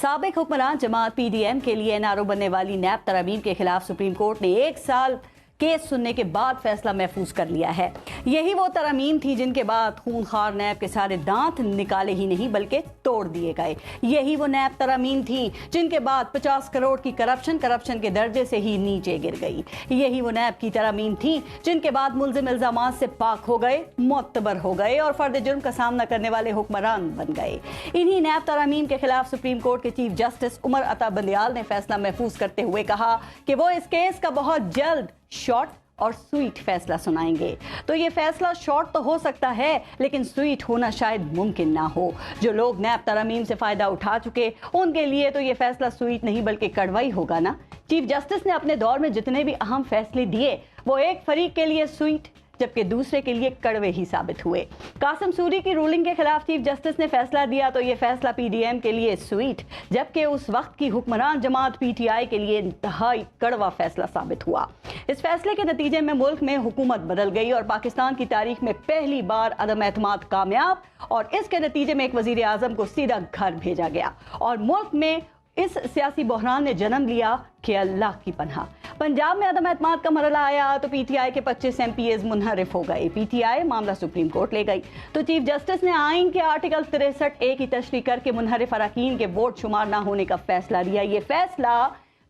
साबिक हुक्मरान जमात PDM के लिए एनआरओ बनने वाली नैब तरमीम के खिलाफ सुप्रीम कोर्ट ने 1 साल केस सुनने के बाद फैसला महफूज कर लिया है। यही वो तरमीम थी जिनके बाद खूनखार नैब के सारे दांत निकाले ही नहीं बल्कि तोड़ दिए गए। यही वो नैब तरमीम थी जिनके बाद 50 करोड़ की करप्शन के दर्जे से ही नीचे गिर गई। यही वो नैब की तरमीम थी जिनके बाद मुल्जिम इल्जामात से पाक हो गए, मुअत्तबर हो गए और फर्द जुर्म का सामना करने वाले हुक्मरान बन गए। इन्हीं नैब तरमीम के खिलाफ सुप्रीम कोर्ट के चीफ जस्टिस उमर अता बंदियाल ने फैसला महफूज करते हुए कहा कि वो इस केस का बहुत जल्द शॉर्ट और स्वीट फैसला सुनाएंगे। तो ये फैसला शॉर्ट तो हो सकता है लेकिन स्वीट होना शायद मुमकिन ना हो। जो लोग नैब तरमीम से फायदा उठा चुके उनके लिए तो ये फैसला स्वीट नहीं बल्कि कड़वा ही होगा ना। चीफ जस्टिस ने अपने दौर में जितने भी अहम फैसले दिए वो एक फरीक के लिए स्वीट जबकि दूसरे के लिए कड़वे ही साबित हुए। कासिम सूरी की रूलिंग के खिलाफ चीफ जस्टिस ने फैसला दिया तो ये फैसला PDM के लिए स्वीट जबकि उस वक्त की हुक्मरान जमात PTI के लिए इंतहाई कड़वा फैसला साबित हुआ। इस फैसले के नतीजे में मुल्क में हुकूमत बदल गई और पाकिस्तान की तारीख में पहली बार अदम एतमाद कामयाब और इसके नतीजे में एक वजीर आजम को सीधा घर भेजा गया और मुल्क में इस सियासी बहरान ने जन्म लिया कि अल्लाह की पनाह। पंजाब में अदम एतमाद का मरला आया तो PTI के 25 MPs मुनहरिफ हो गए। PTI मामला सुप्रीम कोर्ट ले गई तो चीफ जस्टिस ने आइन के आर्टिकल 63A की तशरीह करके मुनहरिफ अरकान के वोट शुमार न होने का फैसला दिया। ये फैसला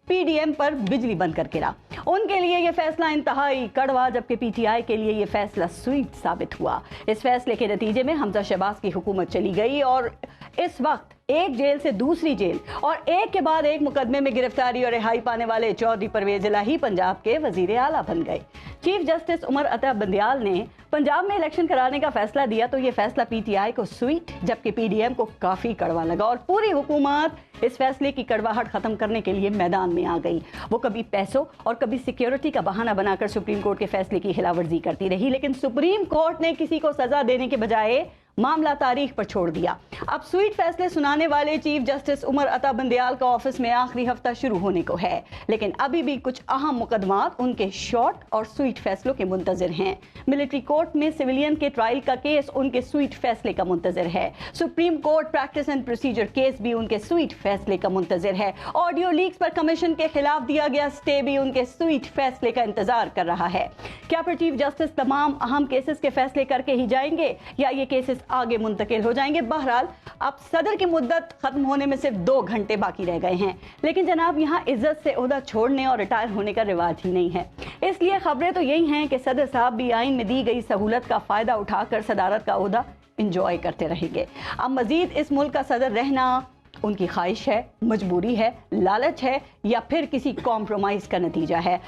PDM पर बिजली बंद कर गिरा। उनके लिए यह फैसला इंतहाई कड़वा जबकि PTI के लिए यह फैसला स्वीट साबित हुआ। इस फैसले के नतीजे में हमजा शहबाज की हुकूमत चली गई और इस वक्त एक जेल से दूसरी जेल और एक के बाद एक मुकदमे में गिरफ्तारी और रिहाई पाने वाले चौधरी परवेज इलाही पंजाब के वजीर आला बन गए। चीफ जस्टिस उमर अता बंदियाल ने पंजाब में इलेक्शन कराने का फैसला दिया तो ये फैसला PTI को स्वीट जबकि PDM को काफी कड़वा लगा और पूरी हुकूमत इस फैसले की कड़वाहट खत्म करने के लिए मैदान में आ गई। वो कभी पैसों और कभी सिक्योरिटी का बहाना बनाकर सुप्रीम कोर्ट के फैसले की खिलाफवर्जी करती रही लेकिन सुप्रीम कोर्ट ने किसी को सजा देने के बजाय मामला तारीख पर छोड़ दिया। अब स्वीट फैसले सुनाने वाले चीफ जस्टिस उमर अता बंदियाल का ऑफिस में आखिरी हफ्ता शुरू होने को है लेकिन अभी भी कुछ अहम मुकदमात उनके शॉर्ट और स्वीट फैसलों के मुंतजर हैं। मिलिट्री कोर्ट में सिविलियन के ट्रायल का केस उनके स्वीट फैसले का मुंतजर है। Supreme court practice and procedure case भी उनके स्वीट फैसले का मुंतजर है। ऑडियो लीक्स पर कमीशन के खिलाफ दिया गया स्टे भी उनके स्वीट फैसले का इंतजार कर रहा है। क्या फिर चीफ जस्टिस तमाम अहम केसेस के फैसले करके ही जाएंगे या ये केसेस आगे मुंतकिल हो जाएंगे? बहरहाल अब सदर की मुद्दत खत्म होने में सिर्फ 2 घंटे बाकी रह गए हैं लेकिन जनाब यहाँ इज्जत से ओहदा छोड़ने और रिटायर होने का रिवाज ही नहीं है। इसलिए खबरें तो यही हैं कि सदर साहब भी आइन में दी गई सहूलत का फायदा उठाकर सदारत का ओहदा इंजॉय करते रहेंगे। अब मजीद इस मुल्क का सदर रहना उनकी ख्वाहिश है, मजबूरी है, लालच है या फिर किसी कॉम्प्रोमाइज का नतीजा है?